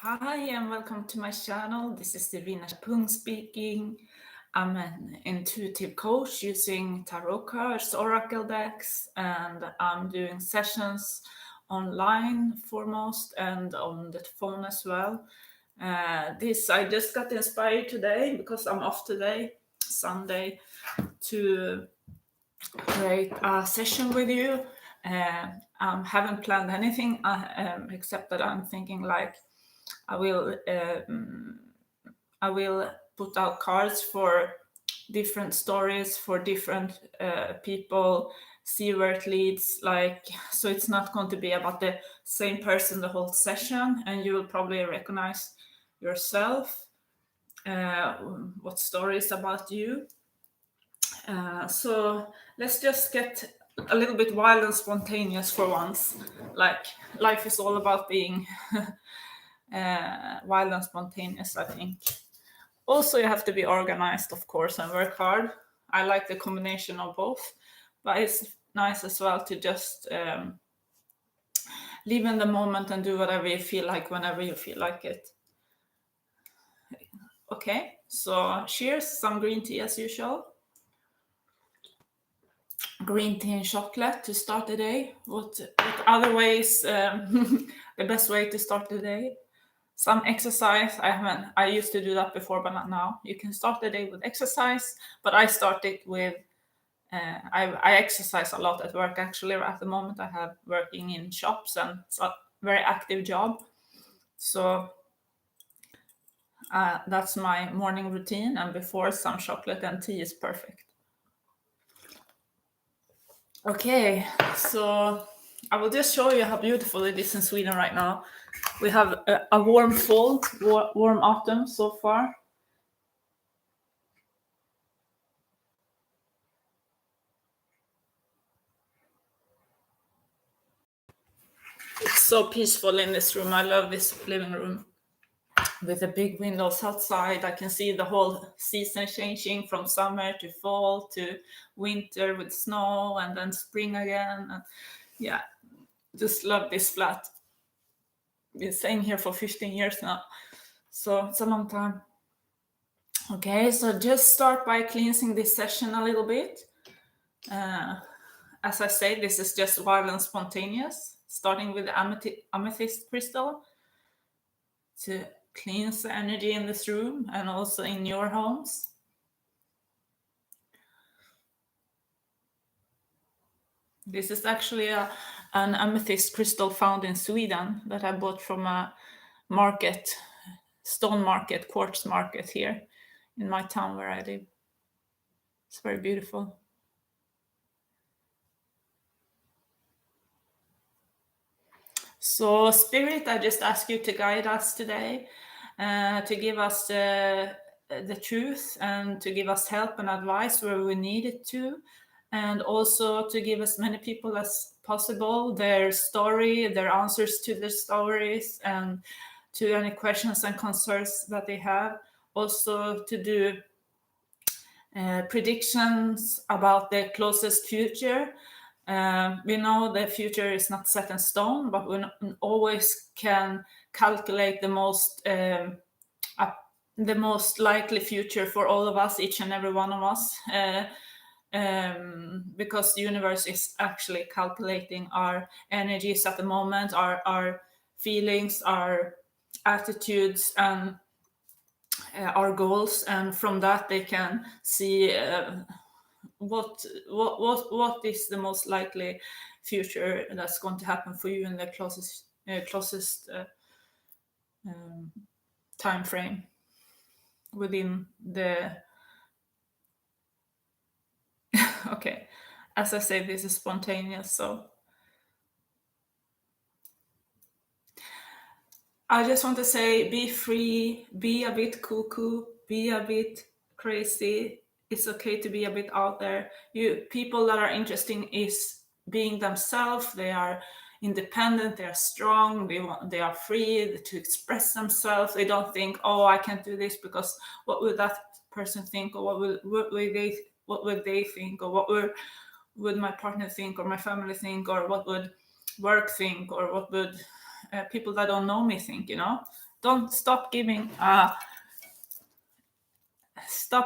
Hi and welcome to my channel. This is Irina Pung speaking. I'm an intuitive coach using tarot cards, oracle decks, and I'm doing sessions online foremost and on the phone as well. I just got inspired today because I'm off today, Sunday, to create a session with you. I haven't planned anything except that I'm thinking like I will put out cards for different stories for different people, see where it leads. So it's not going to be about the same person the whole session, and you will probably recognize yourself what story is about you. So let's just get a little bit wild and spontaneous for once. Like life is all about being wild and spontaneous, I think. Also, you have to be organized, of course, and work hard. I like the combination of both, but it's nice as well to just live in the moment and do whatever you feel like whenever you feel like it. Okay, so cheers, some green tea as usual. Green tea and chocolate to start the day. What other ways? The best way to start the day? Some exercise. I used to do that before, but not now. You can start the day with exercise, but I started with I exercise a lot at work. Actually, at the moment I have working in shops, and it's a very active job. So that's my morning routine, and before, some chocolate and tea is perfect. Okay, so I will just show you how beautiful it is in Sweden right now. We have a warm fall, warm autumn so far. It's so peaceful in this room. I love this living room with the big windows outside. I can see the whole season changing from summer to fall to winter with snow and then spring again. And yeah, just love this flat. Been staying here for 15 years now, so it's a long time. Okay, so just start by cleansing this session a little bit. As I say, this is just wild and spontaneous, starting with the amethyst crystal to cleanse the energy in this room and also in your homes. This is actually an amethyst crystal found in Sweden that I bought from a market, stone market, quartz market here in my town where I live. It's very beautiful. So, Spirit, I just ask you to guide us today, to give us the truth and to give us help and advice where we need it to, and also to give as many people as possible their story, their answers to their stories, and to any questions and concerns that they have. Also to do predictions about the closest future. We know the future is not set in stone, but we always can calculate the most likely future for all of us, each and every one of us, because the universe is actually calculating our energies at the moment, our feelings, our attitudes, and our goals, and from that they can see what is the most likely future that's going to happen for you in the closest time frame within the okay, as I say, this is spontaneous, so I just want to say, be free, be a bit cuckoo, be a bit crazy. It's okay to be a bit out there. People that are interesting is being themselves. They are independent. They are strong. They are free to express themselves. They don't think, oh, I can't do this because what would that person think, or what would they think, or what would my partner think, or my family think, or what would work think, or what would people that don't know me think, don't stop giving a shit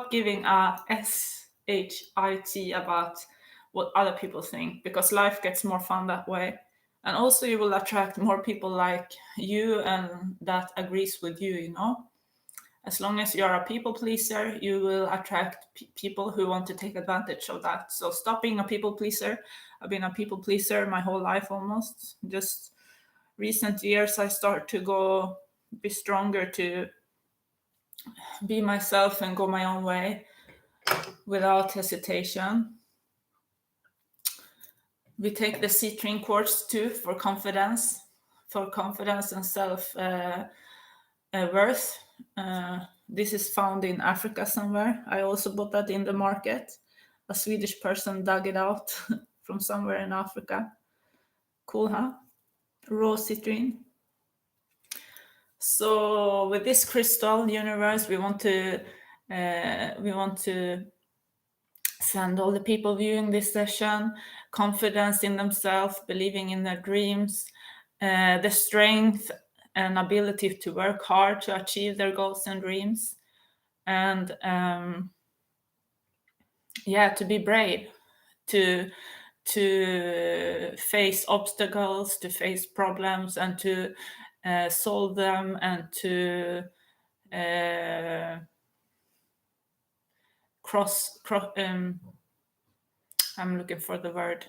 about what other people think, because life gets more fun that way. And also you will attract more people like you and that agrees with you, you know. As long as you're a people pleaser, you will attract people who want to take advantage of that. So stop being a people pleaser. I've been a people pleaser my whole life almost. Just recent years I start to be stronger to be myself and go my own way without hesitation. We take the citrine quartz too for confidence and self worth. This is found in Africa somewhere. I also bought that in the market. A Swedish person dug it out from somewhere in Africa. Cool, huh? Raw citrine. So with this crystal universe, we want to send all the people viewing this session confidence in themselves, believing in their dreams, the strength and ability to work hard to achieve their goals and dreams, and to be brave, to face obstacles, to face problems, and to solve them, and to I'm looking for the word,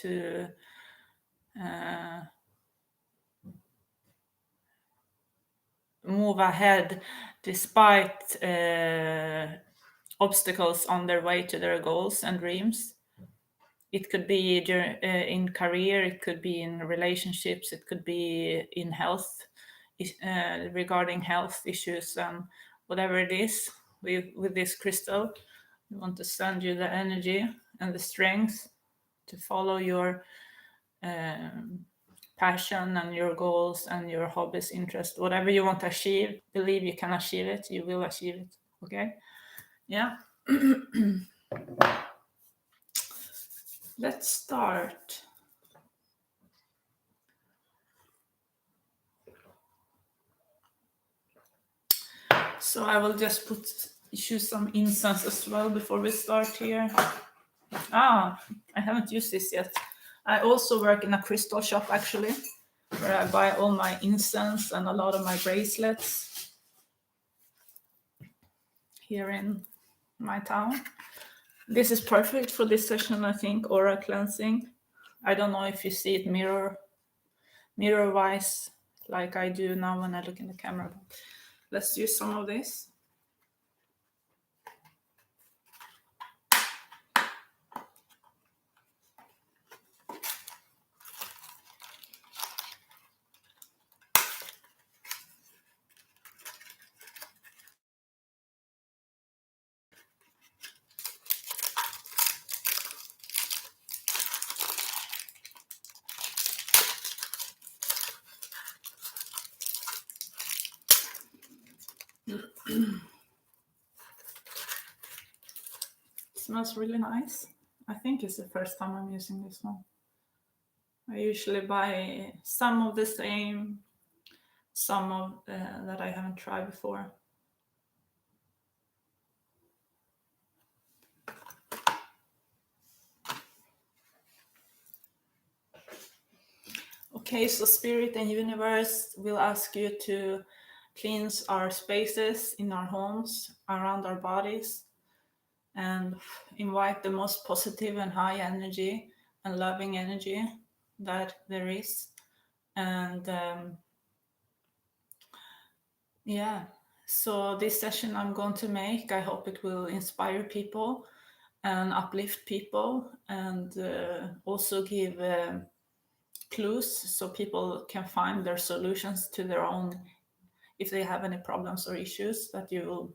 to move ahead despite obstacles on their way to their goals and dreams. It could be in career, it could be in relationships, it could be in health, regarding health issues, and whatever it is. With this crystal, we want to send you the energy and the strength to follow your passion and your goals and your hobbies, interests, whatever you want to achieve. Believe you can achieve it, you will achieve it. Okay? Yeah. Let's start. So I will just choose some incense as well before we start here. I haven't used this yet. I also work in a crystal shop actually, where I buy all my incense and a lot of my bracelets here in my town. This is perfect for this session, I think, aura cleansing. I don't know if you see it mirror-wise like I do now when I look in the camera. Let's use some of this. It smells really nice. I think it's the first time I'm using this one. I usually buy some of the same, some of that I haven't tried before. Okay, so Spirit and Universe will ask you to cleanse our spaces in our homes, around our bodies, and invite the most positive and high energy and loving energy that there is. And so this session I'm going to make, I hope it will inspire people and uplift people, and also give clues so people can find their solutions to their own, if they have any problems or issues, that you will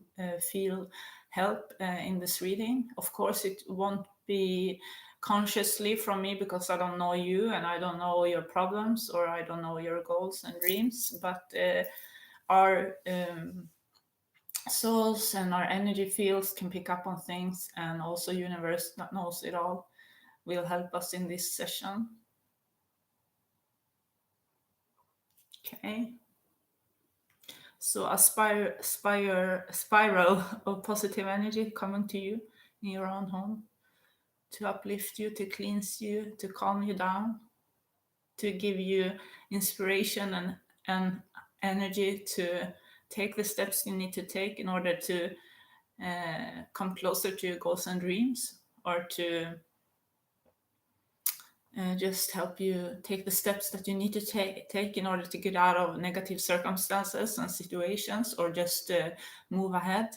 feel help in this reading. Of course, it won't be consciously from me because I don't know you and I don't know your problems or I don't know your goals and dreams, but our souls and our energy fields can pick up on things, and also universe that knows it all will help us in this session. Okay. So a spiral of positive energy coming to you in your own home to uplift you, to cleanse you, to calm you down, to give you inspiration and energy to take the steps you need to take in order to come closer to your goals and dreams, or to just help you take the steps that you need to take in order to get out of negative circumstances and situations, or just move ahead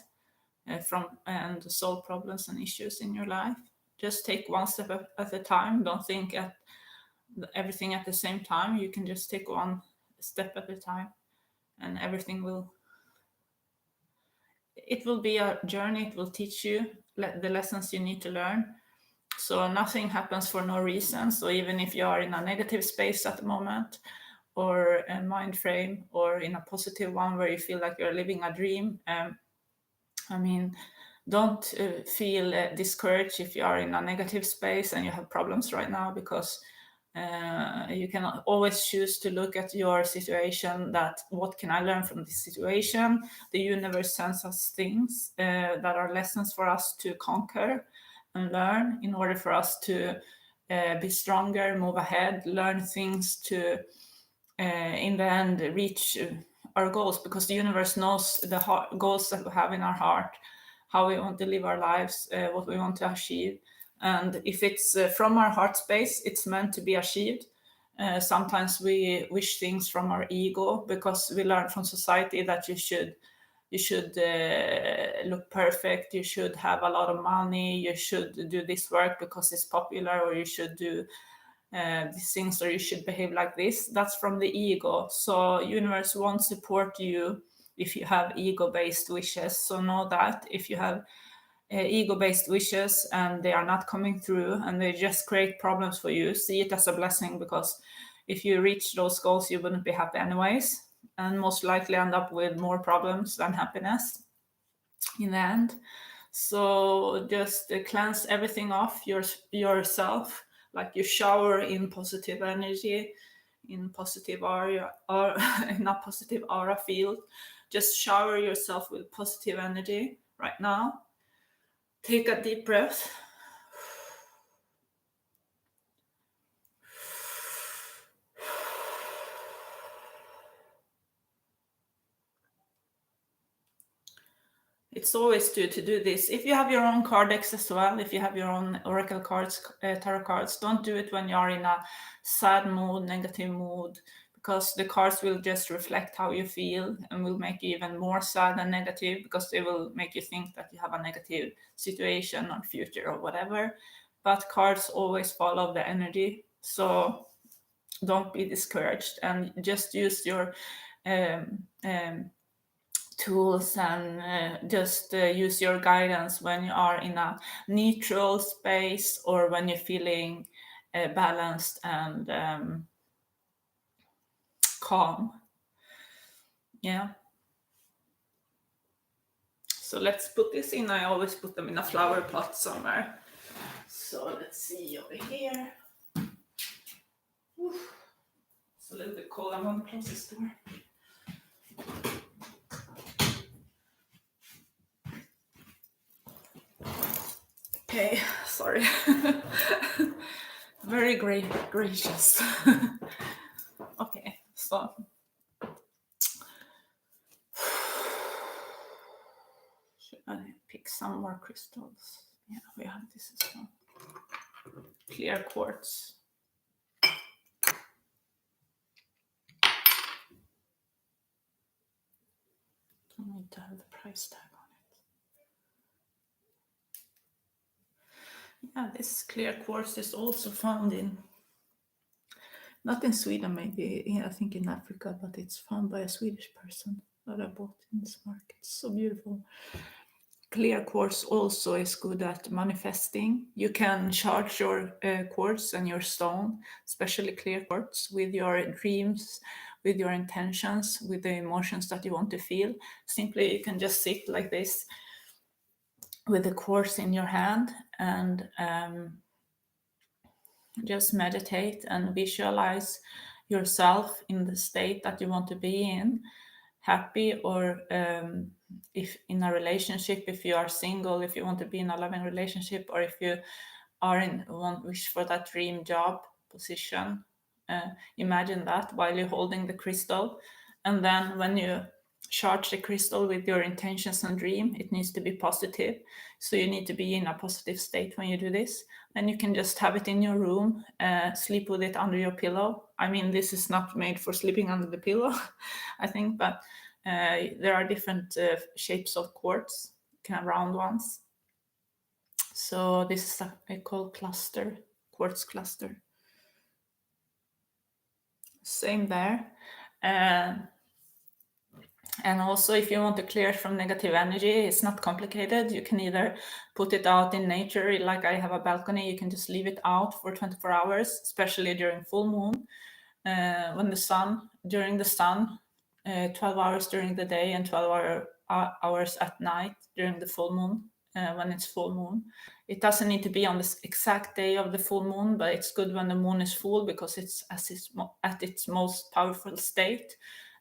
from and solve problems and issues in your life. Just take one step at a time. Don't think at everything at the same time. You can just take one step at a time, and everything will be a journey. It will teach you the lessons you need to learn. So nothing happens for no reason. So even if you are in a negative space at the moment, or a mind frame, or in a positive one where you feel like you're living a dream, I mean, don't feel discouraged if you are in a negative space and you have problems right now, because you can always choose to look at your situation, that what can I learn from this situation? The universe sends us things that are lessons for us to conquer and learn, in order for us to be stronger, move ahead, learn things to in the end reach our goals, because the universe knows the goals that we have in our heart, how we want to live our lives, what we want to achieve. And if it's from our heart space, it's meant to be achieved. Sometimes we wish things from our ego, because we learn from society that you should look perfect, you should have a lot of money, you should do this work because it's popular, or you should do these things, or you should behave like this. That's from the ego. So universe won't support you if you have ego-based wishes. So know that if you have ego-based wishes and they are not coming through and they just create problems for you, see it as a blessing, because if you reach those goals, you wouldn't be happy anyways, and most likely end up with more problems than happiness in the end. So just cleanse everything off yourself, like you shower in positive energy, in positive aura, or in a positive aura field. Just shower yourself with positive energy right now. Take a deep breath. It's always good to do this. If you have your own card decks as well, if you have your own oracle cards, tarot cards, don't do it when you're in a sad mood, negative mood, because the cards will just reflect how you feel and will make you even more sad and negative, because they will make you think that you have a negative situation or future or whatever. But cards always follow the energy. So don't be discouraged, and just use your tools, and just use your guidance when you are in a neutral space, or when you're feeling balanced and calm. Yeah. So let's put this in. I always put them in a flower pot somewhere. So let's see over here. Oof. It's a little bit cold. I'm going to close this door. Okay, sorry. Very gracious. Okay, so should I pick some more crystals? Yeah, we have this as well. Clear quartz. Don't need to have the price tag on it. Yeah, this clear quartz is also found not in Sweden, maybe, I think in Africa, but it's found by a Swedish person that I bought in this market. It's so beautiful. Clear quartz also is good at manifesting. You can charge your quartz and your stone, especially clear quartz, with your dreams, with your intentions, with the emotions that you want to feel. Simply, you can just sit like this with the quartz in your hand, and just meditate and visualize yourself in the state that you want to be in, happy, or if in a relationship, if you are single, if you want to be in a loving relationship, or if you are wish for that dream job position. Imagine that while you're holding the crystal, and then when you charge the crystal with your intentions and dream, it needs to be positive. So you need to be in a positive state when you do this. Then you can just have it in your room, sleep with it under your pillow. I mean, this is not made for sleeping under the pillow, I think, but there are different shapes of quartz, kind of round ones. So this is a called cluster, quartz cluster. Same there. And also, if you want to clear it from negative energy, it's not complicated. You can either put it out in nature, like I have a balcony, you can just leave it out for 24 hours, especially during full moon, when during the sun, 12 hours during the day and 12 hours at night during the full moon, when it's full moon. It doesn't need to be on this exact day of the full moon, but it's good when the moon is full because it's at its most powerful state.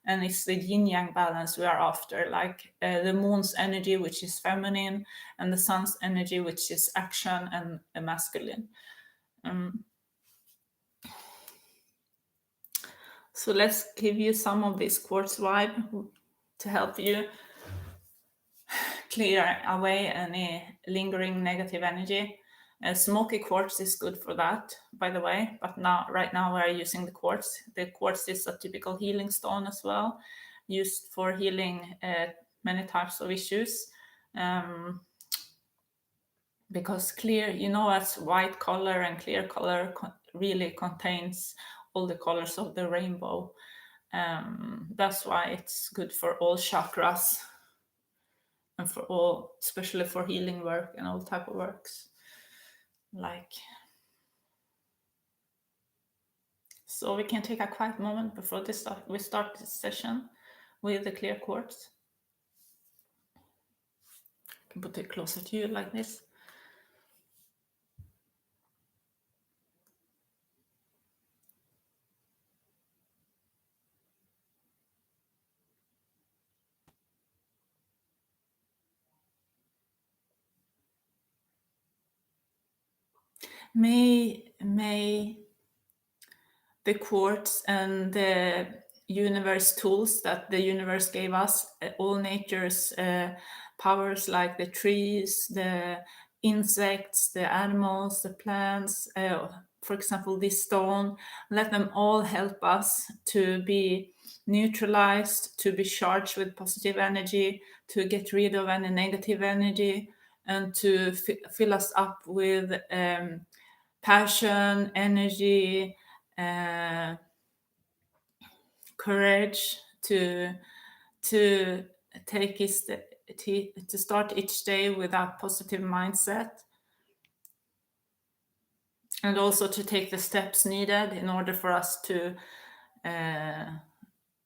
And it's the yin yang balance we are after, like the moon's energy, which is feminine, and the sun's energy, which is action and masculine. So let's give you some of this quartz vibe to help you clear away any lingering negative energy. Smoky quartz is good for that, by the way, but right now we're using the quartz. The quartz is a typical healing stone as well, used for healing many types of issues. Because clear, as white color and clear color really contains all the colors of the rainbow. That's why it's good for all chakras and for all, especially for healing work and all type of works. So we can take a quiet moment before we start this session with the clear quartz. I can put it closer to you like this. May the quartz and the universe tools that the universe gave us, all nature's powers, like the trees, the insects, the animals, the plants, for example, this stone, let them all help us to be neutralized, to be charged with positive energy, to get rid of any negative energy, and to fill us up with passion, energy, courage to take to start each day with a positive mindset, and also to take the steps needed in order for us to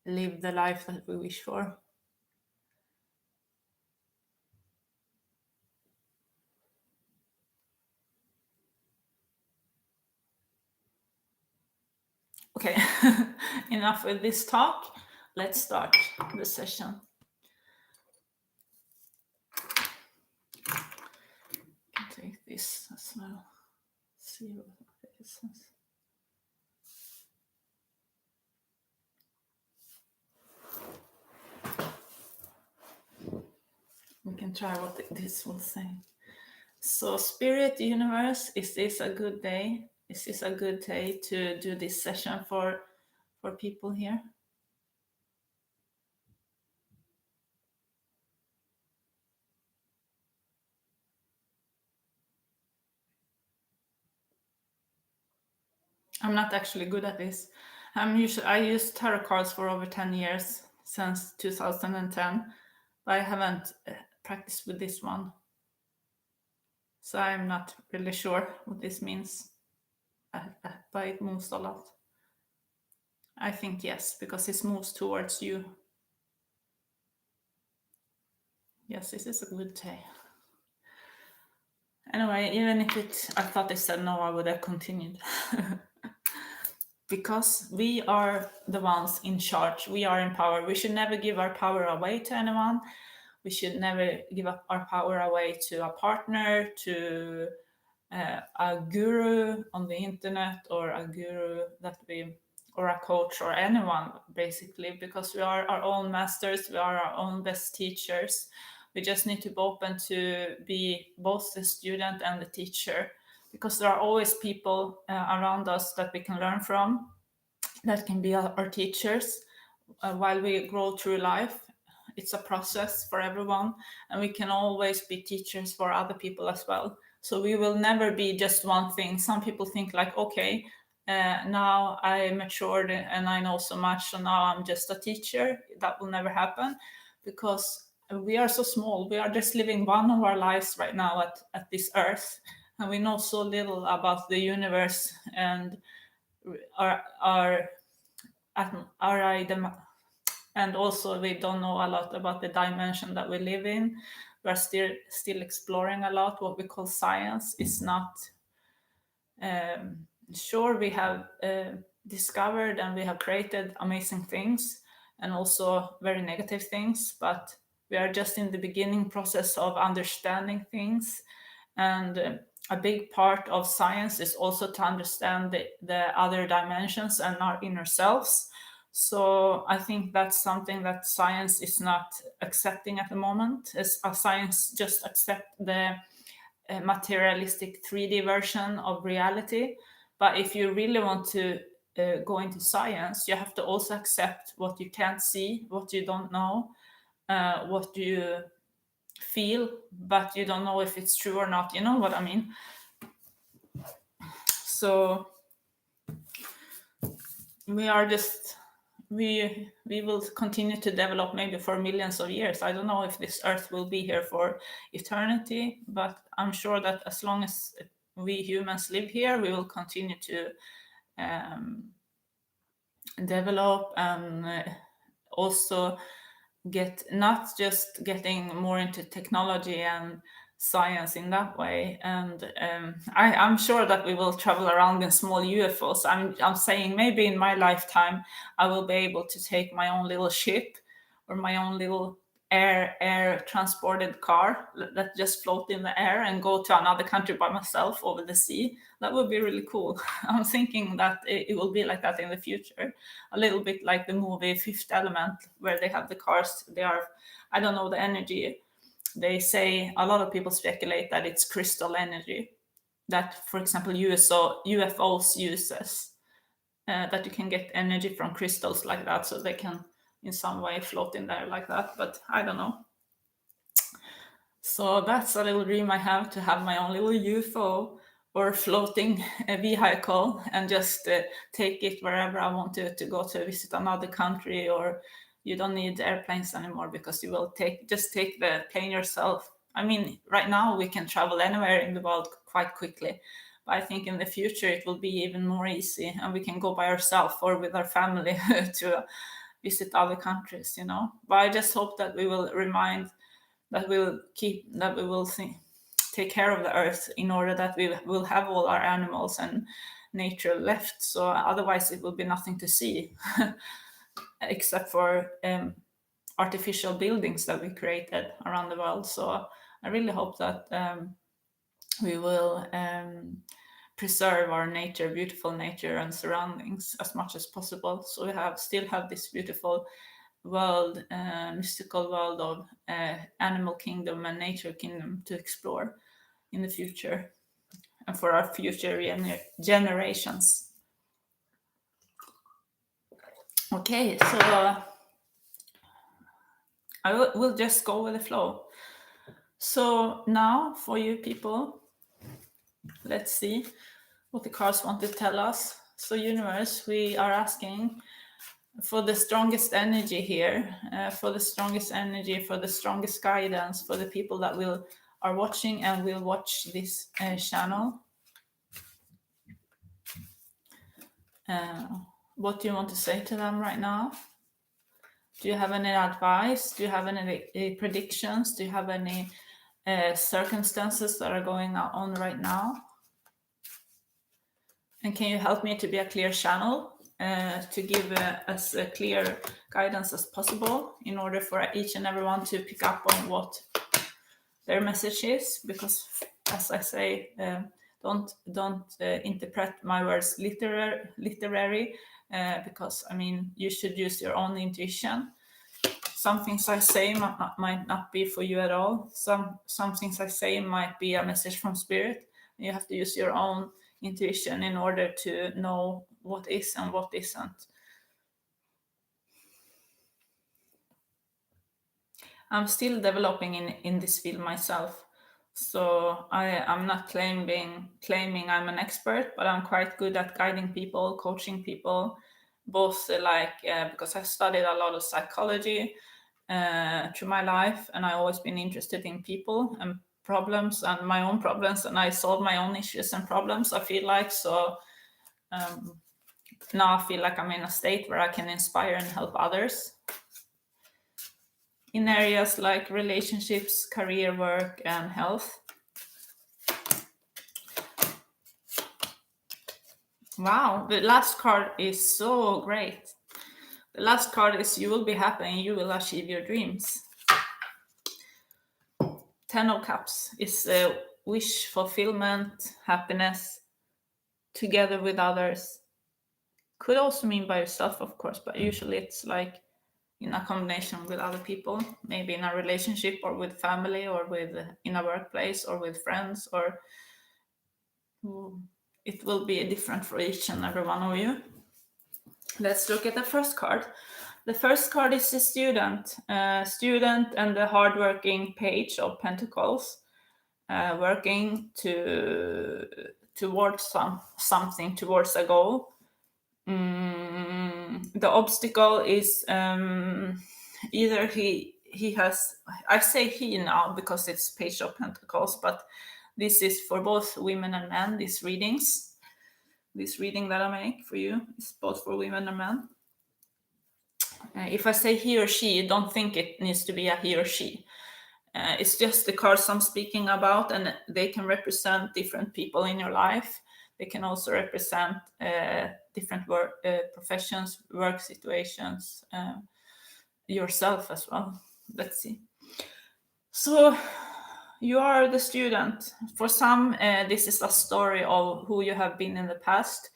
live the life that we wish for. Okay, enough with this talk. Let's start the session. I can take this as well. See what it says. We can try what this will say. So, Spirit, Universe, is this a good day? Is this a good day to do this session for people here? I'm not actually good at this. I use tarot cards for over 10 years, since 2010, but I haven't practiced with this one. So I'm not really sure what this means, but it moves a lot. I think yes, because it moves towards you. Yes, this is a good day. Anyway, even if I thought they said no, I would have continued. because we are the ones in charge. We are in power. We should never give our power away to anyone. We should never give up our power away to a partner, to a guru on the internet, or a guru or a coach, or anyone, basically, because we are our own masters. We are our own best teachers. We just need to be open to be both the student and the teacher, because there are always people around us that we can learn from, that can be our teachers while we grow through life. It's a process for everyone, and we can always be teachers for other people as well. So we will never be just one thing. Some people think like, okay, now I matured and I know so much, so now I'm just a teacher. That will never happen, because we are so small. We are just living one of our lives right now at this earth, and we know so little about the universe and our and also we don't know a lot about the dimension that we live in. We're still exploring a lot. What we call science is not sure. We have discovered and we have created amazing things, and also very negative things, but we are just in the beginning process of understanding things. And a big part of science is also to understand the other dimensions and our inner selves. So I think that's something that science is not accepting at the moment. As a science just accept the materialistic 3D version of reality. But if you really want to go into science, you have to also accept what you can't see, what you don't know, what you feel, but you don't know if it's true or not. You know what I mean? So we will continue to develop maybe for millions of years. I don't know if this earth will be here for eternity, but I'm sure that as long as we humans live here, we will continue to develop, and also get not just getting more into technology and science in that way. And I'm sure that we will travel around in small UFOs. I'm saying maybe in my lifetime I will be able to take my own little ship, or my own little air transported car that just float in the air and go to another country by myself over the sea. That would be really cool. I'm thinking that it will be like that in the future, a little bit like the movie Fifth Element, where they have the cars. They are, I don't know the energy. They say, a lot of people speculate that it's crystal energy that, for example, UFOs uses, that you can get energy from crystals like that, so they can in some way float in there like that. But I don't know. So that's a little dream I have, to have my own little UFO or floating vehicle, and just take it wherever I want to go to visit another country. Or you don't need airplanes anymore, because you will just take the plane yourself. I mean, right now we can travel anywhere in the world quite quickly, but I think in the future it will be even more easy, and we can go by ourselves or with our family to visit other countries, you know. But I just hope that we will take care of the earth, in order that we will have all our animals and nature left. So otherwise it will be nothing to see except for artificial buildings that we created around the world. So I really hope that we will preserve our nature, beautiful nature and surroundings, as much as possible, so we still have this beautiful world, mystical world of animal kingdom and nature kingdom to explore in the future, and for our future generations. Okay, so we'll just go with the flow. So now, for you people, let's see what the cards want to tell us. So universe, we are asking for the strongest energy here, for the strongest energy, for the strongest guidance, for the people that are watching and will watch this channel. What do you want to say to them right now? Do you have any advice? Do you have any predictions? Do you have any circumstances that are going on right now? And can you help me to be a clear channel to give as clear guidance as possible in order for each and everyone to pick up on what their message is. Because, as I say, don't interpret my words literary, because I mean you should use your own intuition. Some things I say might not be for you at all. Some things I say might be a message from spirit. You have to use your own intuition in order to know what is and what isn't. I'm still developing in this field myself. So I'm not claiming I'm an expert, but I'm quite good at guiding people, coaching people, both because I studied a lot of psychology through my life, and I've always been interested in people and problems and my own problems, and I solve my own issues and problems, I feel like. So now I feel like I'm in a state where I can inspire and help others in areas like relationships, career, work, and health. Wow, the last card is so great. The last card is you will be happy and you will achieve your dreams. 10 of Cups is wish fulfillment, happiness, together with others. Could also mean by yourself, of course, but usually it's like in a combination with other people, maybe in a relationship or with family or with in a workplace or with friends, or it will be different for each and every one of you. Let's look at the first card. The first card is the student and the hardworking Page of Pentacles, working towards something, towards a goal. The obstacle is either he has, I say he now because it's Page of Pentacles, but this is for both women and men, these readings. This reading that I make for you is both for women and men. If I say he or she, don't think it needs to be a he or she. It's just the cards I'm speaking about, and they can represent different people in your life. They can also represent different work professions, work situations, yourself as well. Let's see. So you are the student. For some, this is a story of who you have been in the past.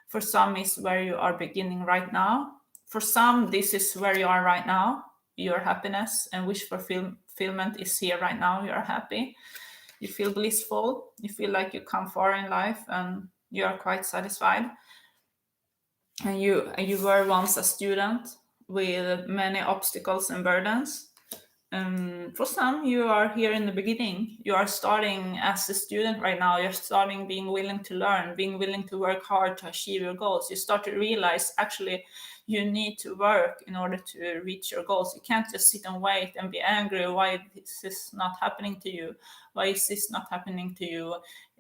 For some, is where you are beginning right now. For some, this is where you are right now. Your happiness and wish fulfillment is here right now. You are happy. You feel blissful. You feel like you come far in life and you are quite satisfied. And you were once a student with many obstacles and burdens. For some, you are here in the beginning. You are starting as a student right now. You're starting being willing to learn, being willing to work hard to achieve your goals. You start to realize actually you need to work in order to reach your goals. You can't just sit and wait and be angry why this is not happening to you. Why is this not happening to you?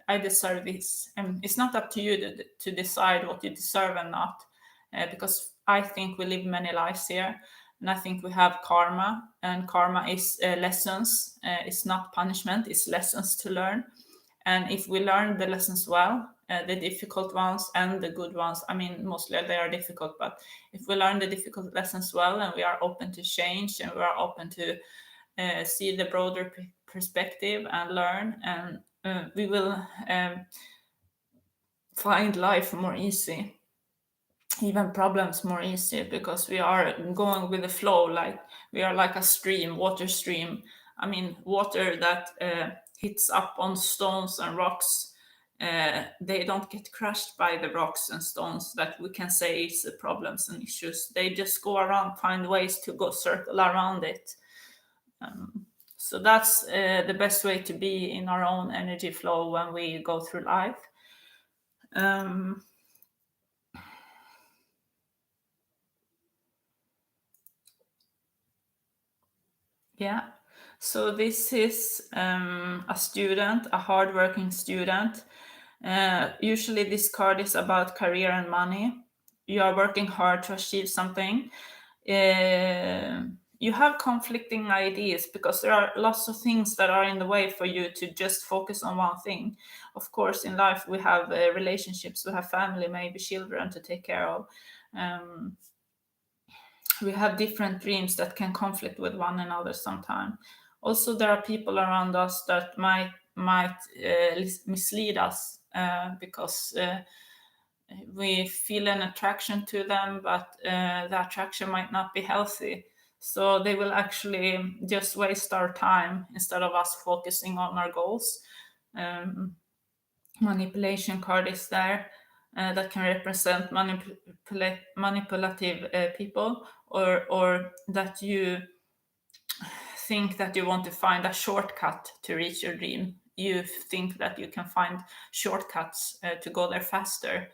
I deserve this. It's not up to you to decide what you deserve and not, because I think we live many lives here. And I think we have karma, and karma is lessons. It's not punishment, it's lessons to learn. And if we learn the lessons well, the difficult ones and the good ones, I mean, mostly they are difficult, but if we learn the difficult lessons well and we are open to change and we are open to see the broader perspective and learn, and we will find life more easy, even problems more easy, because we are going with the flow. Like we are like a stream, water stream. I mean, water that hits up on stones and rocks. They don't get crushed by the rocks and stones that we can say is the problems and issues. They just go around, find ways to go circle around it. So that's the best way to be in our own energy flow when we go through life. Yeah. So this is a student, a hardworking student. Usually this card is about career and money. You are working hard to achieve something. You have conflicting ideas because there are lots of things that are in the way for you to just focus on one thing. Of course, in life we have relationships, we have family, maybe children to take care of. We have different dreams that can conflict with one another sometimes. Also, there are people around us that might mislead us because we feel an attraction to them, but the attraction might not be healthy. So they will actually just waste our time instead of us focusing on our goals. Manipulation card is there that can represent manipulative people, or that you think that you want to find a shortcut to reach your dream. You think that you can find shortcuts to go there faster,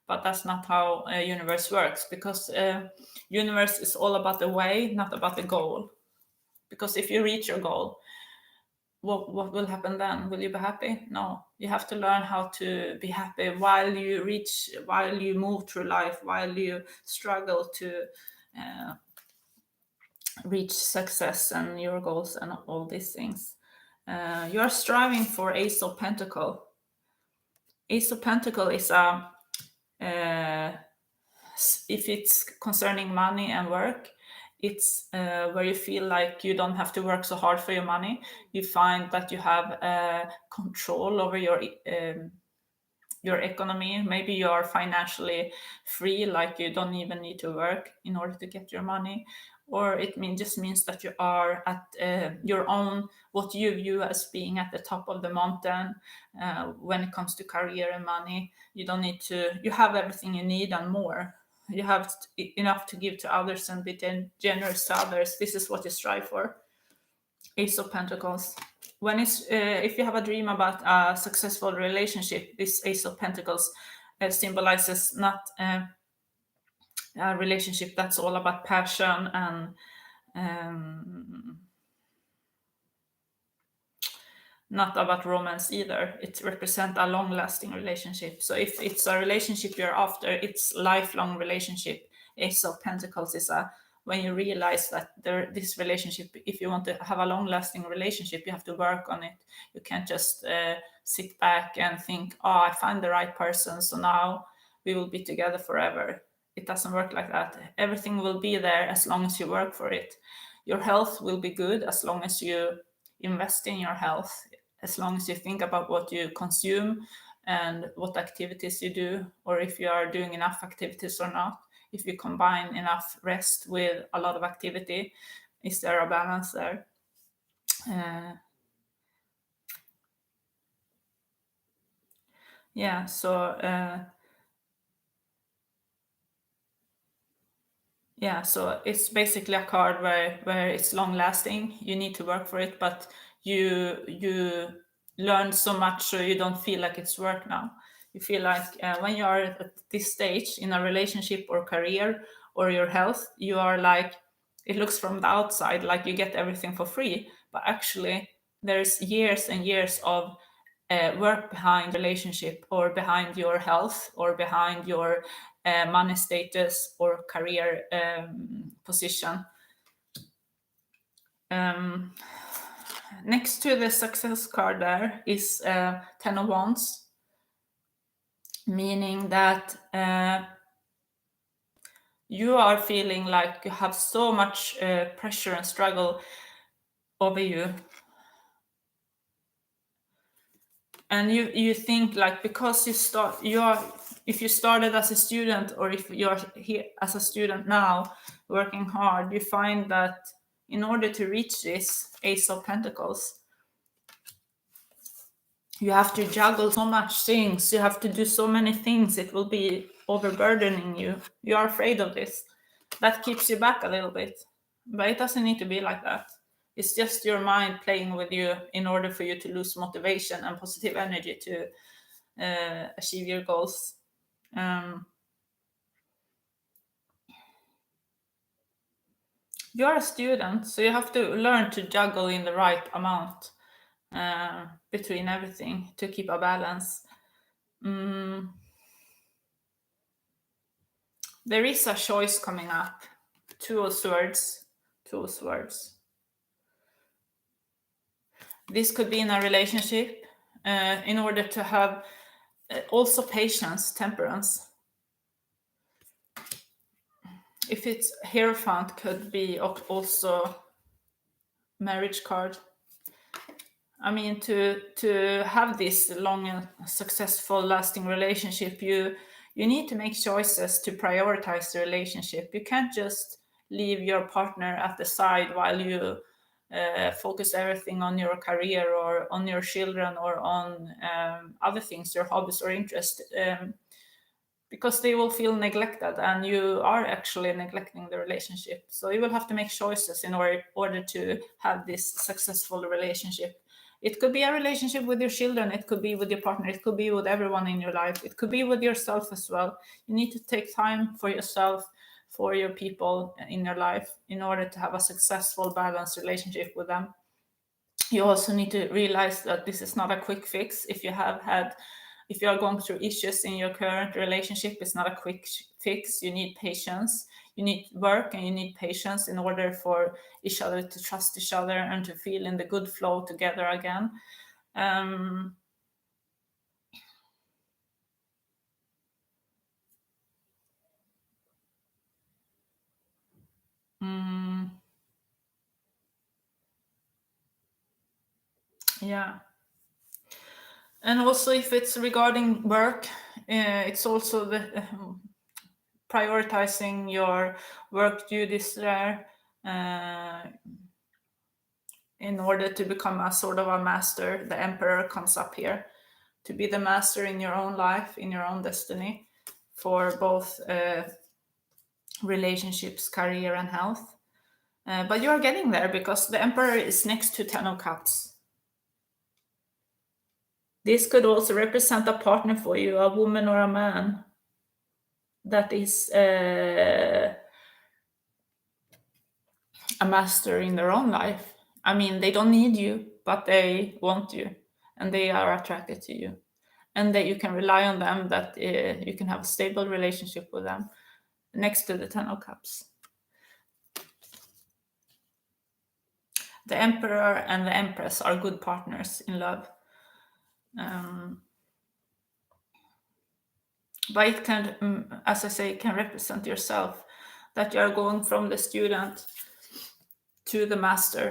but that's not how universe works, because universe is all about the way, not about the goal. Because if you reach your goal, what will happen then? Will you be happy? No. You have to learn how to be happy while you move through life, while you struggle to reach success and your goals and all these things. You are striving for Ace of Pentacle. Ace of Pentacle is if it's concerning money and work, it's where you feel like you don't have to work so hard for your money. You find that you have control over your economy. Maybe you are financially free, like you don't even need to work in order to get your money. Or it just means that you are at your own, what you view as being at the top of the mountain when it comes to career and money. You don't need to, you have everything you need and more. You have enough to give to others and be generous to others. This is what you strive for. Ace of Pentacles. When if you have a dream about a successful relationship, this Ace of Pentacles symbolizes not a relationship that's all about passion and not about romance either. It represents a long-lasting relationship. So if it's a relationship you're after, it's lifelong relationship. Ace of Pentacles is when you realize that this relationship, if you want to have a long-lasting relationship, you have to work on it. You can't just sit back and think, oh, I find the right person, so now we will be together forever. It doesn't work like that. Everything will be there as long as you work for it. Your health will be good as long as you invest in your health, as long as you think about what you consume and what activities you do, or if you are doing enough activities or not. If you combine enough rest with a lot of activity, is there a balance there? Yeah, so it's basically a card where it's long lasting. You need to work for it, but you learn so much so you don't feel like it's work now. You feel like when you are at this stage in a relationship or career or your health, you are like, it looks from the outside like you get everything for free, but actually there's years and years of work behind relationship or behind your health or behind your money status or career position. Next to the success card there is 10 of Wands, meaning that you are feeling like you have so much pressure and struggle over you. And you think like, because if you started as a student, or if you're here as a student now working hard, you find that in order to reach this Ace of Pentacles, you have to juggle so much things, you have to do so many things, it will be overburdening you. You are afraid of this. That keeps you back a little bit, but it doesn't need to be like that. It's just your mind playing with you in order for you to lose motivation and positive energy to achieve your goals. You're a student, so you have to learn to juggle in the right amount between everything to keep a balance. There is a choice coming up. Two of Swords. This could be in a relationship in order to have also patience, temperance. if it's Hierophant, could be also marriage card. I mean, to have this long and successful, lasting relationship, you need to make choices to prioritize the relationship. You can't just leave your partner at the side while you focus everything on your career or on your children or on other things, your hobbies or interests, because they will feel neglected, and you are actually neglecting the relationship. So you will have to make choices in order to have this successful relationship. It could be a relationship with your children, it could be with your partner, it could be with everyone in your life, it could be with yourself as well. You need to take time for yourself, for your people in your life, in order to have a successful, balanced relationship with them. You also need to realize that this is not a quick fix. If you are going through issues in your current relationship, it's not a quick fix. You need patience, you need work, and you need patience in order for each other to trust each other and to feel in the good flow together again. Yeah. And also, if it's regarding work, it's also the prioritizing your work duties there, in order to become a sort of a master. The emperor comes up here to be the master in your own life, in your own destiny, for both relationships, career, and health. But you're getting there because the emperor is next to 10 of cups. This could also represent a partner for you, a woman or a man that is a master in their own life. I mean, they don't need you, but they want you, and they are attracted to you, and that you can rely on them, that you can have a stable relationship with them, next to the 10 of cups. The emperor and the empress are good partners in love. But it can, as I say, can represent yourself, that you are going from the student to the master,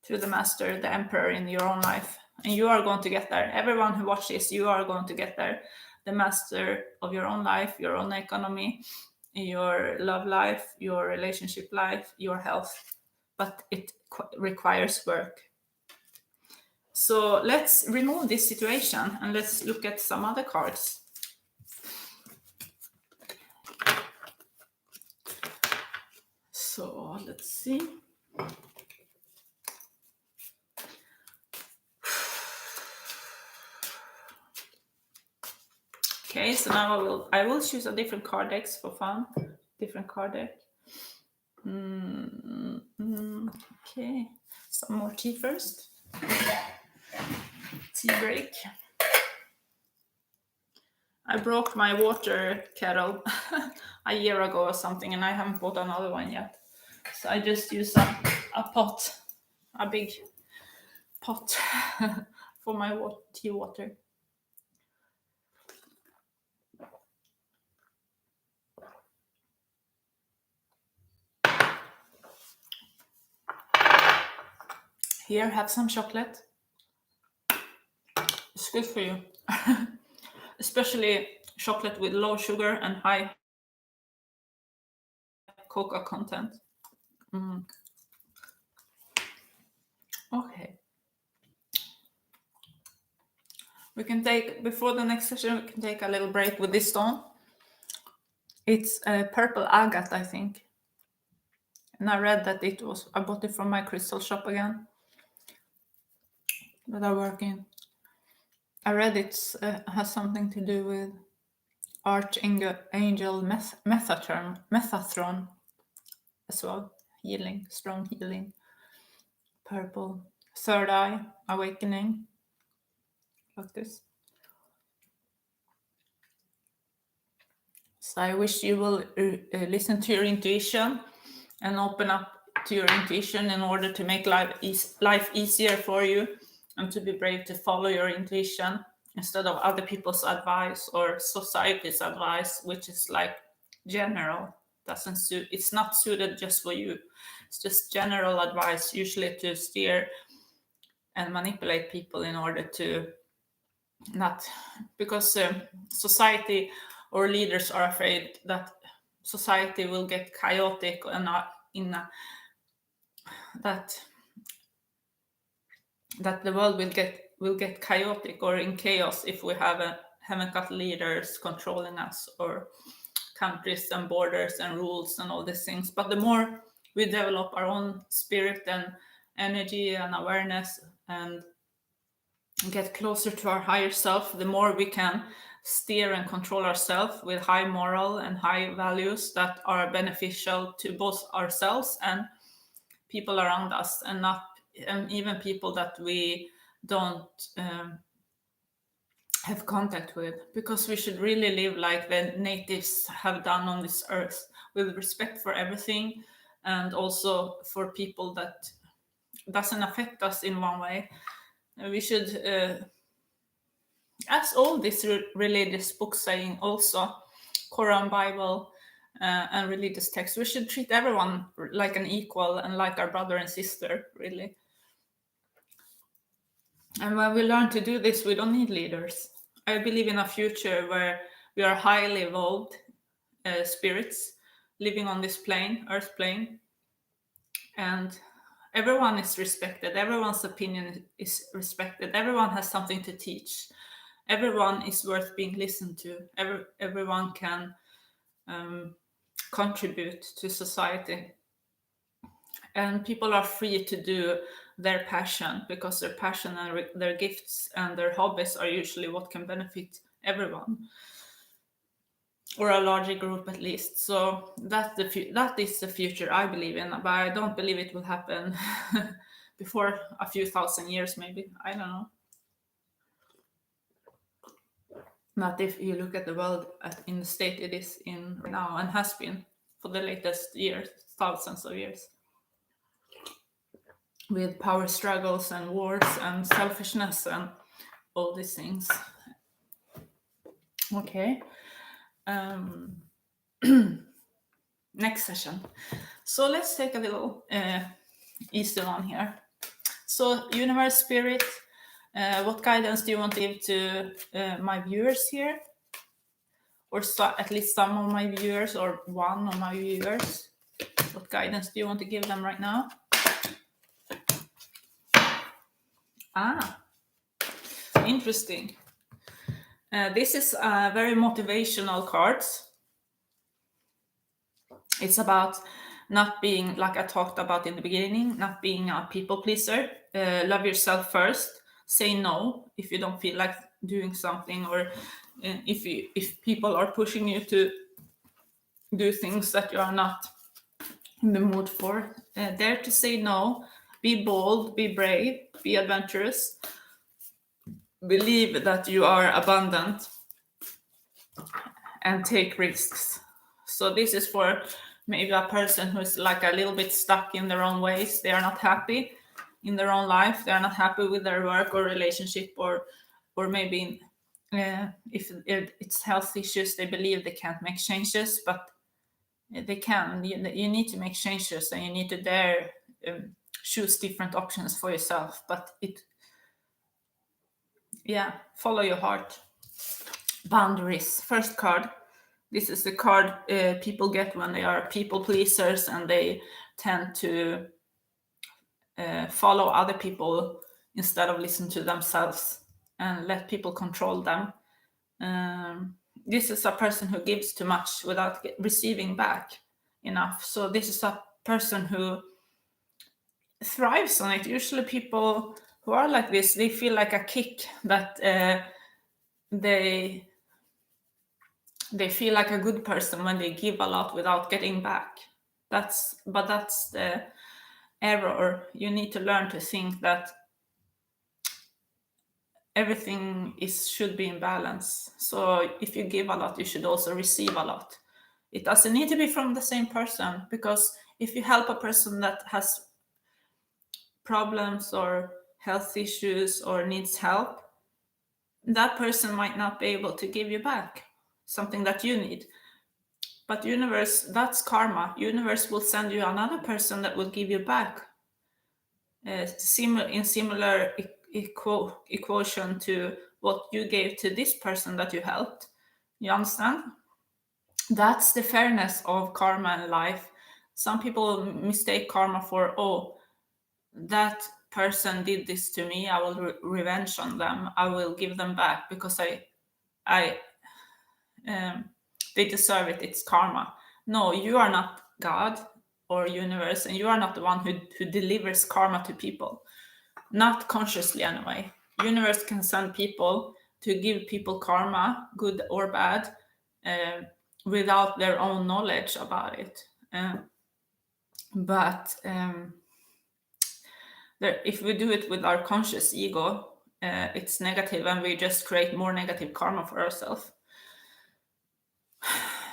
the emperor in your own life. And you are going to get there. Everyone who watches, you are going to get there. The master of your own life, your own economy, your love life, your relationship life, your health. But it requires work. So let's remove this situation and let's look at some other cards. So let's see. Okay, so now I will choose a different card deck for fun. Different card deck. Okay, some more tea first. Tea break. I broke my water kettle a year ago or something, and I haven't bought another one yet. So I just use a pot, a big pot for my tea water. Here, have some chocolate. It's good for you. Especially chocolate with low sugar and high cocoa content. Okay. We can take, before the next session, we can take a little break with this stone. It's a purple agate, I think. And I read that I bought it from my crystal shop again that I work in. I read it has something to do with Archangel Metatron as well. Healing, strong healing. Purple. Third eye, awakening. Like this. So I wish you will listen to your intuition and open up to your intuition in order to make life easier for you, and to be brave to follow your intuition instead of other people's advice or society's advice, which is like general. doesn't suit, it's not suited just for you. It's just general advice, usually to steer and manipulate people in order to not, because society or leaders are afraid that society will get chaotic and not in a, that the world will get chaotic or in chaos if we haven't got leaders controlling us, or countries and borders and rules and all these things. But the more we develop our own spirit and energy and awareness and get closer to our higher self, the more we can steer and control ourselves with high moral and high values that are beneficial to both ourselves and people around us, and not and even people that we don't have contact with, because we should really live like the natives have done on this earth, with respect for everything, and also for people that doesn't affect us in one way. We should, as all these religious books saying, also Quran, Bible, and religious texts, we should treat everyone like an equal and like our brother and sister, really. And when we learn to do this, we don't need leaders. I believe in a future where we are highly evolved spirits living on this plane, earth plane, and everyone is respected. Everyone's opinion is respected. Everyone has something to teach. Everyone is worth being listened to. Everyone can contribute to society. And people are free to do their passion, because their passion and their gifts and their hobbies are usually what can benefit everyone, or a larger group at least. So that is the future I believe in, but I don't believe it will happen before a few thousand years, maybe. I don't know. Not if you look at the world in the state it is in right now, and has been for the latest years, thousands of years, with power struggles and wars and selfishness and all these things. Okay. Next session. So let's take a little easy one here. So universe, spirit, what guidance do you want to give to my viewers here? Or at least some of my viewers, or one of my viewers. What guidance do you want to give them right now? Interesting. This is very motivational cards. It's about not being, like I talked about in the beginning, not being a people pleaser. Love yourself first. Say no if you don't feel like doing something, or if people are pushing you to do things that you are not in the mood for. Dare to say no. Be bold, be brave, be adventurous. Believe that you are abundant and take risks. So this is for maybe a person who's like a little bit stuck in their own ways. They are not happy in their own life. They are not happy with their work or relationship, or maybe if it's health issues, they believe they can't make changes, but they can. You need to make changes, and you need to dare choose different options for yourself. But follow your heart. Boundaries. First card. This is the card people get when they are people pleasers, and they tend to follow other people instead of listen to themselves and let people control them. This is a person who gives too much without receiving back enough. So this is a person who thrives on it. Usually people who are like this, they feel like a kick that they feel like a good person when they give a lot without getting back. That's the error. You need to learn to think that everything should be in balance. So if you give a lot, you should also receive a lot. It doesn't need to be from the same person, because if you help a person that has problems or health issues or needs help, that person might not be able to give you back something that you need. But universe, that's karma. Universe will send you another person that will give you back similar equation to what you gave to this person that you helped. You understand? That's the fairness of karma in life. Some people mistake karma for, oh, that person did this to me, I will revenge on them, I will give them back because I they deserve it, it's karma. No, you are not God or universe, and you are not the one who delivers karma to people, not consciously anyway. Universe can send people to give people karma, good or bad, without their own knowledge about it. But if we do it with our conscious ego, it's negative, and we just create more negative karma for ourselves.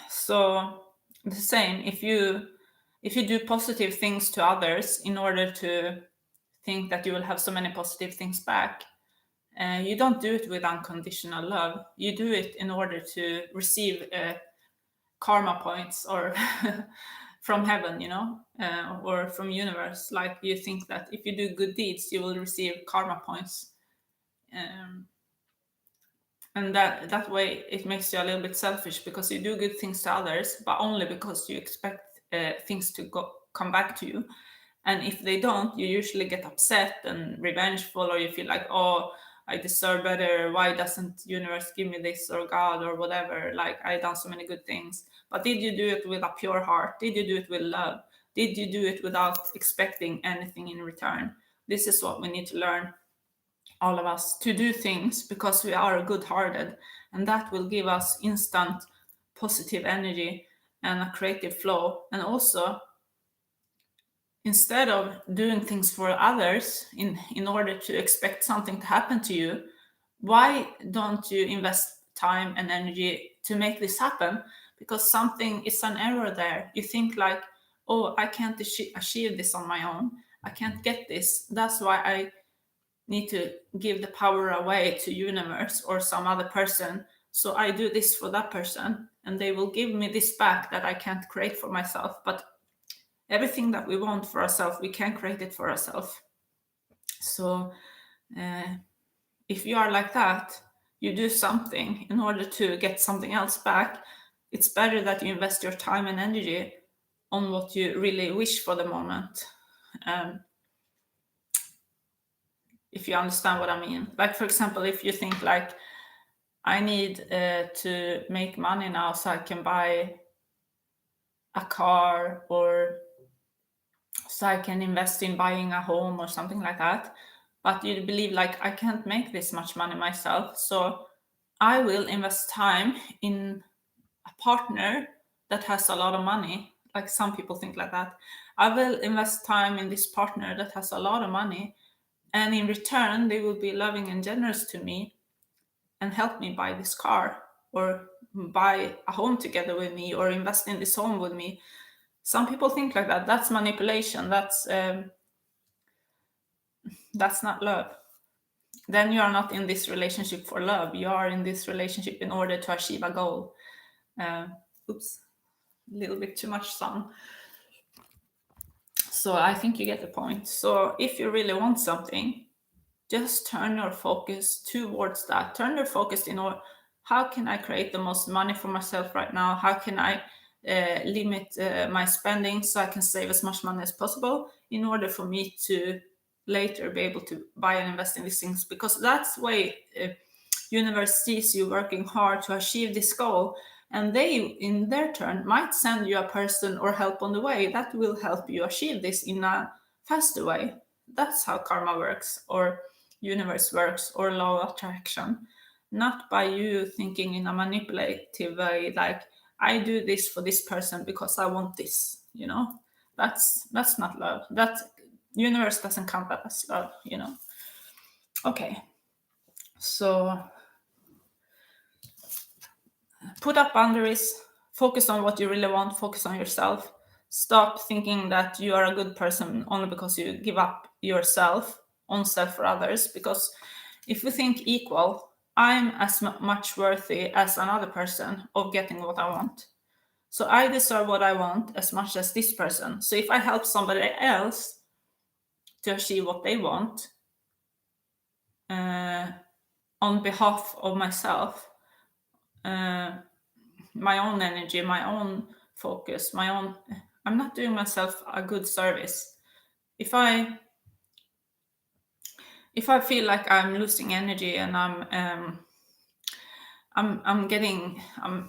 So the same, if you do positive things to others in order to think that you will have so many positive things back, you don't do it with unconditional love. You do it in order to receive karma points, or from heaven, or from universe. Like, you think that if you do good deeds, you will receive karma points. And that way it makes you a little bit selfish, because you do good things to others, but only because you expect things to come back to you. And if they don't, you usually get upset and revengeful, or you feel like, oh, I deserve better, why doesn't universe give me this, or God, or whatever, like, I done so many good things. But did you do it with a pure heart? Did you do it with love? Did you do it without expecting anything in return? This is what we need to learn, all of us, to do things because we are good-hearted, and that will give us instant positive energy and a creative flow. And also, instead of doing things for others in order to expect something to happen to you, why don't you invest time and energy to make this happen? Because something is an error there. You think like, oh, I can't achieve this on my own, I can't get this, that's why I need to give the power away to universe or some other person. So I do this for that person, and they will give me this back that I can't create for myself. But everything that we want for ourselves, we can create it for ourselves. So if you are like that, you do something in order to get something else back. It's better that you invest your time and energy on what you really wish for the moment. If you understand what I mean. Like, for example, if you think like, I need to make money now so I can buy a car, or so I can invest in buying a home or something like that. But you believe like, I can't make this much money myself, so I will invest time in a partner that has a lot of money. Like, some people think like that. I will invest time in this partner that has a lot of money, and in return, they will be loving and generous to me and help me buy this car, or buy a home together with me, or invest in this home with me. Some people think like that. That's manipulation. That's not love. Then you are not in this relationship for love. You are in this relationship in order to achieve a goal. Oops, a little bit too much sun. So I think you get the point. So if you really want something, just turn your focus towards that. Turn your focus in order, how can I create the most money for myself right now? How can I limit my spending so I can save as much money as possible in order for me to later be able to buy and invest in these things? Because that's the way universe sees you working hard to achieve this goal, and they in their turn might send you a person or help on the way that will help you achieve this in a faster way. That's how karma works, or universe works, or law of attraction. Not by you thinking in a manipulative way, like, I do this for this person because I want this, that's not love. That universe doesn't count that as love. Okay, so put up boundaries, focus on what you really want, focus on yourself. Stop thinking that you are a good person only because you give up yourself on self for others. Because if we think equal, I'm as much worthy as another person of getting what I want. So I deserve what I want as much as this person. So if I help somebody else to achieve what they want on behalf of myself, my own energy, my own focus, I'm not doing myself a good service. If I feel like I'm losing energy and I'm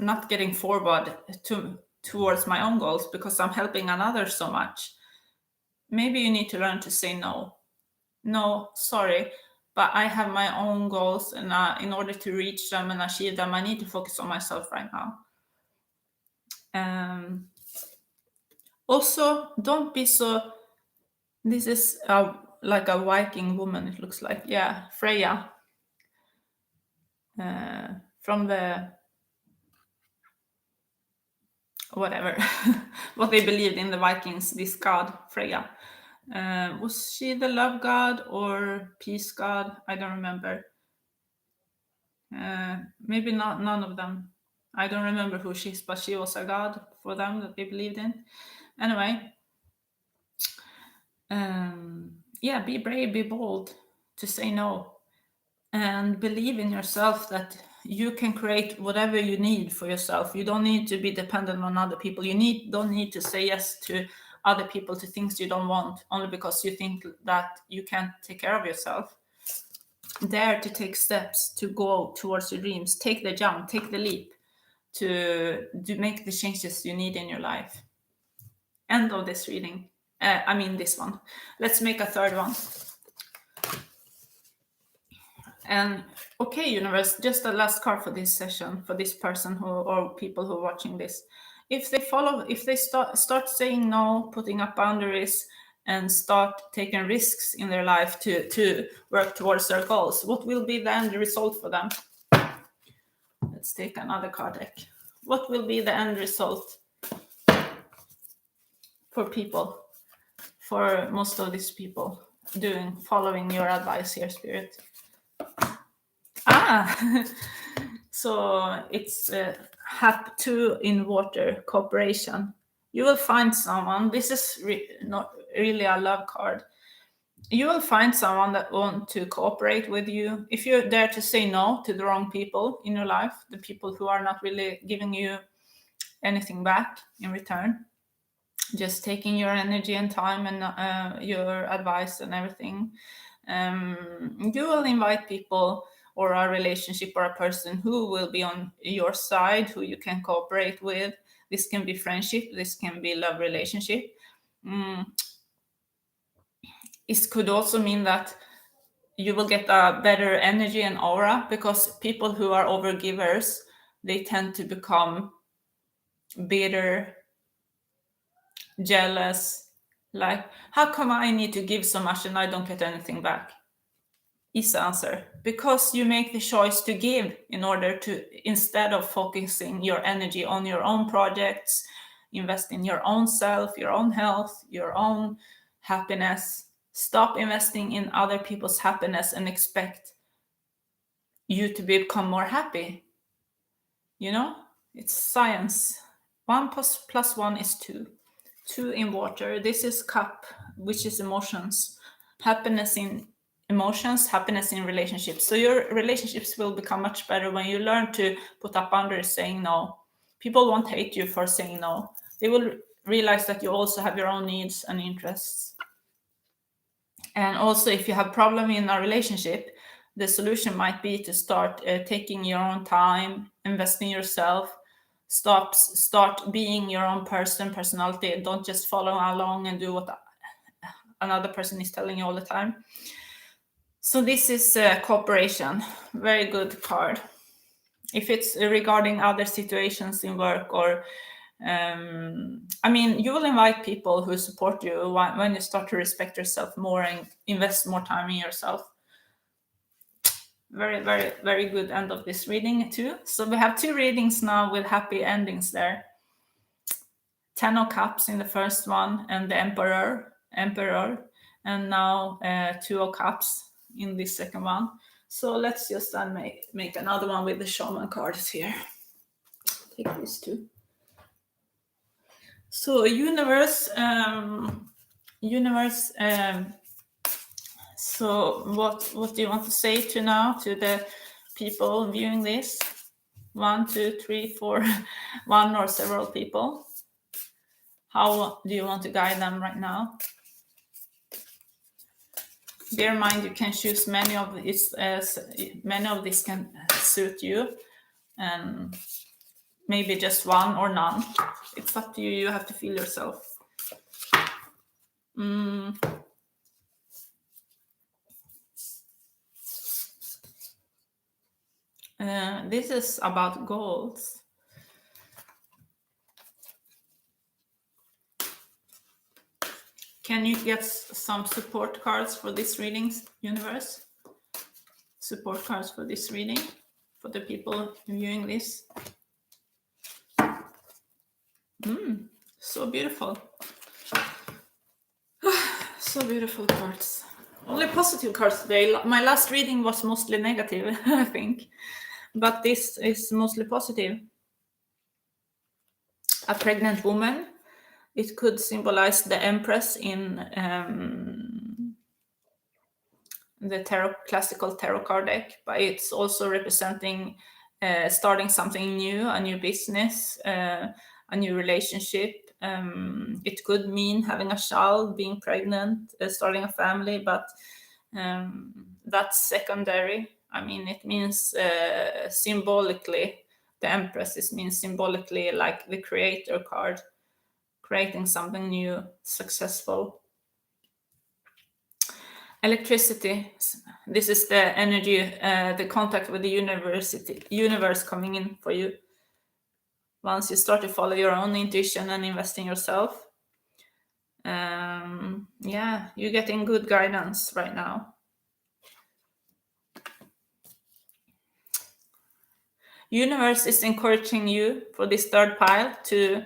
not getting forward towards my own goals because I'm helping another so much, maybe you need to learn to say no. No, sorry, but I have my own goals, and in order to reach them and achieve them, I need to focus on myself right now. Also, don't be so. This is like a Viking woman. It looks like, yeah, Freya, from the whatever what they believed in the Vikings. This god Freya, was she the love god or peace god? I don't remember. Maybe not none of them. I don't remember who she is, but she was a god for them that they believed in. Anyway, yeah, be brave, be bold to say no, and believe in yourself that you can create whatever you need for yourself. You don't need to be dependent on other people. Don't need to say yes to other people, to things you don't want, only because you think that you can't take care of yourself. Dare to take steps to go towards your dreams. Take the jump, take the leap to make the changes you need in your life. End of this reading. This one. Let's make a third one. And okay, universe, just a last card for this session, for this person or people who are watching this. If they start saying no, putting up boundaries, and start taking risks in their life to work towards their goals, what will be the end result for them? Let's take another card deck. What will be the end result for people, for most of these people following your advice here, Spirit? So it's HAP 2 in water, cooperation. You will find someone. This is not really a love card. You will find someone that wants to cooperate with you. If you dare to say no to the wrong people in your life, the people who are not really giving you anything back in return, just taking your energy and time and your advice and everything, you will invite people or a relationship or a person who will be on your side, who you can cooperate with. This can be friendship, this can be love relationship. It could also mean that you will get a better energy and aura, because people who are overgivers, they tend to become bitter, jealous, like, how come I need to give so much and I don't get anything back? Is the answer. Because you make the choice to give in order to, instead of focusing your energy on your own projects, invest in your own self, your own health, your own happiness. Stop investing in other people's happiness and expect you to become more happy. It's science. 1 plus 1 is 2. 2 in water. This is cup, which is emotions. Happiness in emotions, happiness in relationships. So your relationships will become much better when you learn to put up boundaries, saying no. People won't hate you for saying no. They will realize that you also have your own needs and interests. And also, if you have problem in a relationship, the solution might be to start taking your own time, invest in yourself, start being your own personality. Don't just follow along and do what another person is telling you all the time. So this is cooperation. Very good card. If it's regarding other situations in work or you will invite people who support you when you start to respect yourself more and invest more time in yourself. Very, very, very good end of this reading too. So we have 2 readings now with happy endings there. 10 of Cups in the first one, and the Emperor, and now 2 of Cups in this second one. So let's just make another one with the Shaman cards here. Take these 2. So universe. So what do you want to say to now to the people viewing this? 1, 2, 3, 4, one or several people. How do you want to guide them right now? Bear in mind, you can choose many of these. Many of these can suit you, and maybe just one or none. It's up to you. You have to feel yourself. This is about goals. Can you get some support cards for this reading, universe? Support cards for this reading, for the people viewing this. So beautiful. So beautiful cards. Only positive cards today. My last reading was mostly negative, I think. But this is mostly positive. A pregnant woman. It could symbolize the Empress in the classical tarot card deck, but it's also representing starting something new, a new business, a new relationship. It could mean having a child, being pregnant, starting a family, but that's secondary. I mean, it means symbolically, the Empress means symbolically like the creator card, creating something new, successful. Electricity. This is the energy, the contact with the universe coming in for you. Once you start to follow your own intuition and invest in yourself, you're getting good guidance right now. Universe is encouraging you for this third pile to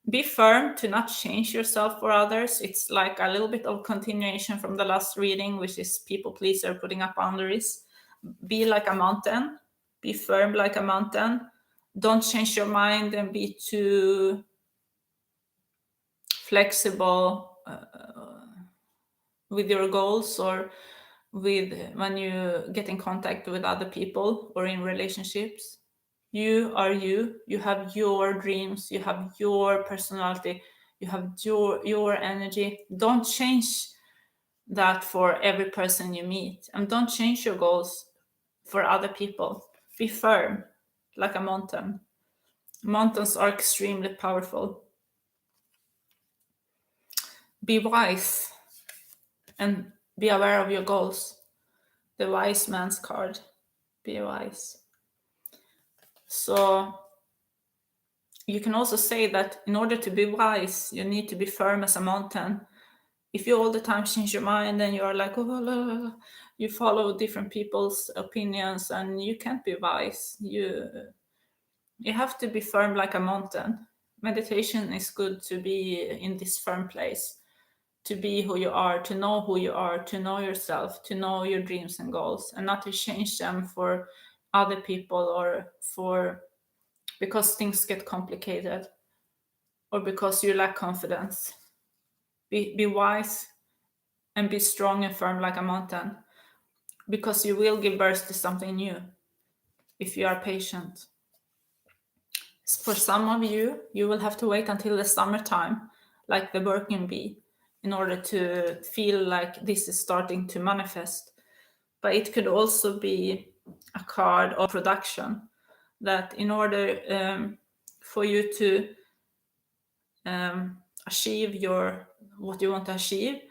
be firm, to not change yourself for others. It's like a little bit of continuation from the last reading, which is people pleaser, putting up boundaries. Be like a mountain, be firm like a mountain. Don't change your mind and be too flexible with your goals or with when you get in contact with other people or in relationships. You are you. You have your dreams. You have your personality. You have your energy. Don't change that for every person you meet, and don't change your goals for other people. Be firm like a mountain. Mountains are extremely powerful. Be wise and be aware of your goals. The wise man's card. Be wise. So you can also say that in order to be wise, you need to be firm as a mountain. If you all the time change your mind and you are like, oh, you follow different people's opinions and you can't be wise. You have to be firm like a mountain. Meditation is good to be in this firm place, to be who you are, to know who you are, to know yourself, to know your dreams and goals, and not to change them for other people or for because things get complicated or because you lack confidence. Be wise and be strong and firm like a mountain, because you will give birth to something new if you are patient. For some of you, you will have to wait until the summertime, like the working bee, in order to feel like this is starting to manifest. But it could also be a card of production, that in order for you to achieve what you want to achieve,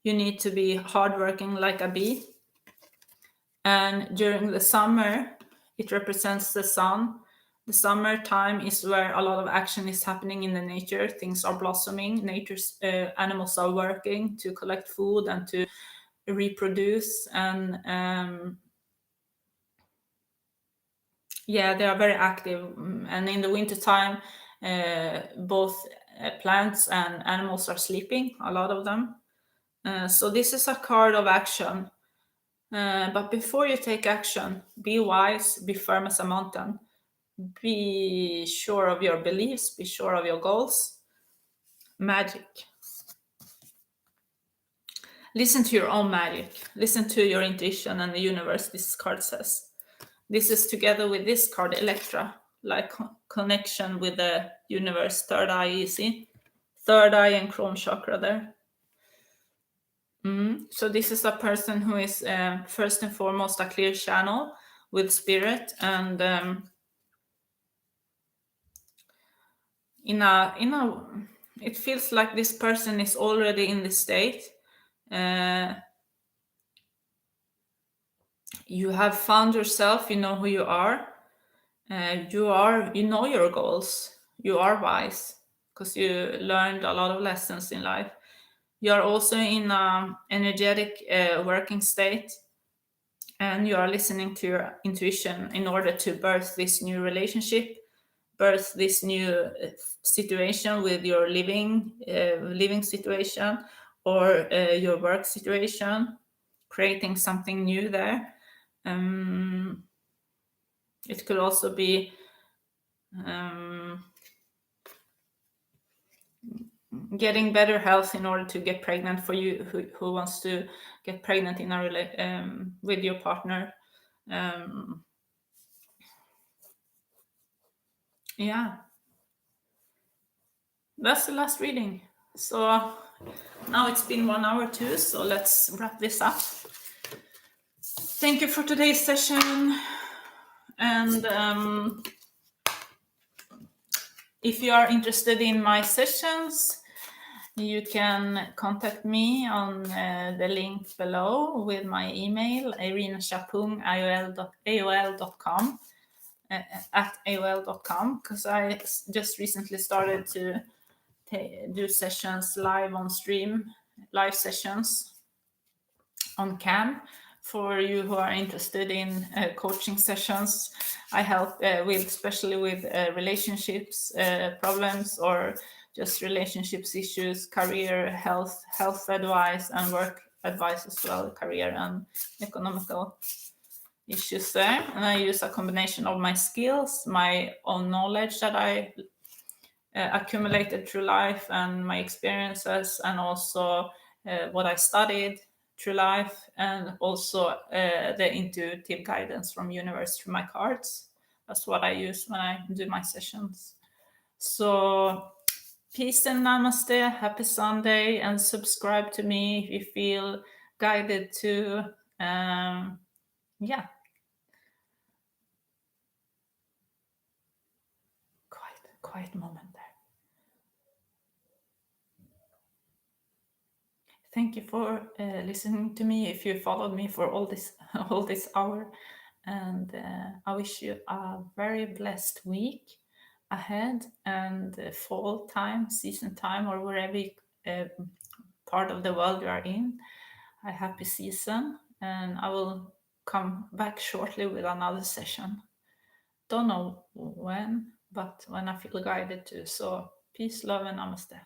you need to be hardworking like a bee. And during the summer, it represents the sun. The summertime is where a lot of action is happening in the nature. Things are blossoming. Nature's animals are working to collect food and to reproduce. And they are very active. And in the wintertime, both plants and animals are sleeping, a lot of them. So this is a card of action. But before you take action, be wise, be firm as a mountain. Be sure of your beliefs, be sure of your goals. magic. Listen to your own magic. Listen to your intuition and the universe, this card says. This is together with this card, Electra, like connection with the universe, third eye, easy. Third eye and chrome chakra there. So this is a person who is first and foremost a clear channel with spirit, and it feels like this person is already in this state. You have found yourself, you know who you are. You know your goals. You are wise because you learned a lot of lessons in life. You are also in an energetic working state, and you are listening to your intuition in order to birth this new relationship, birth this new situation with your living situation, or your work situation, creating something new there. It could also be getting better health in order to get pregnant for you who wants to get pregnant in a with your partner. Yeah, that's the last reading. So now it's been 1 hour too, so let's wrap this up. Thank you for today's session, and if you are interested in my sessions, you can contact me on the link below with my email, irinachapung@aol.com, because I just recently started to do sessions live on stream, live sessions on Cam. For you who are interested in coaching sessions, I help with, especially with relationships problems, or just relationships issues, career, health advice, and work advice as well, career and economical issues there. And I use a combination of my skills, my own knowledge that I accumulated through life, and my experiences, and also what I studied through life, and also the intuitive guidance from universe through my cards. That's what I use when I do my sessions. So peace and namaste, happy Sunday, and subscribe to me if you feel guided to. Yeah. Quiet moment there. Thank you for listening to me. If you followed me for all this hour, and I wish you a very blessed week ahead, and fall time, season time, or wherever part of the world you are in, a happy season. And I will come back shortly with another session. Don't know when, but when I feel guided to. So peace, love, and namaste.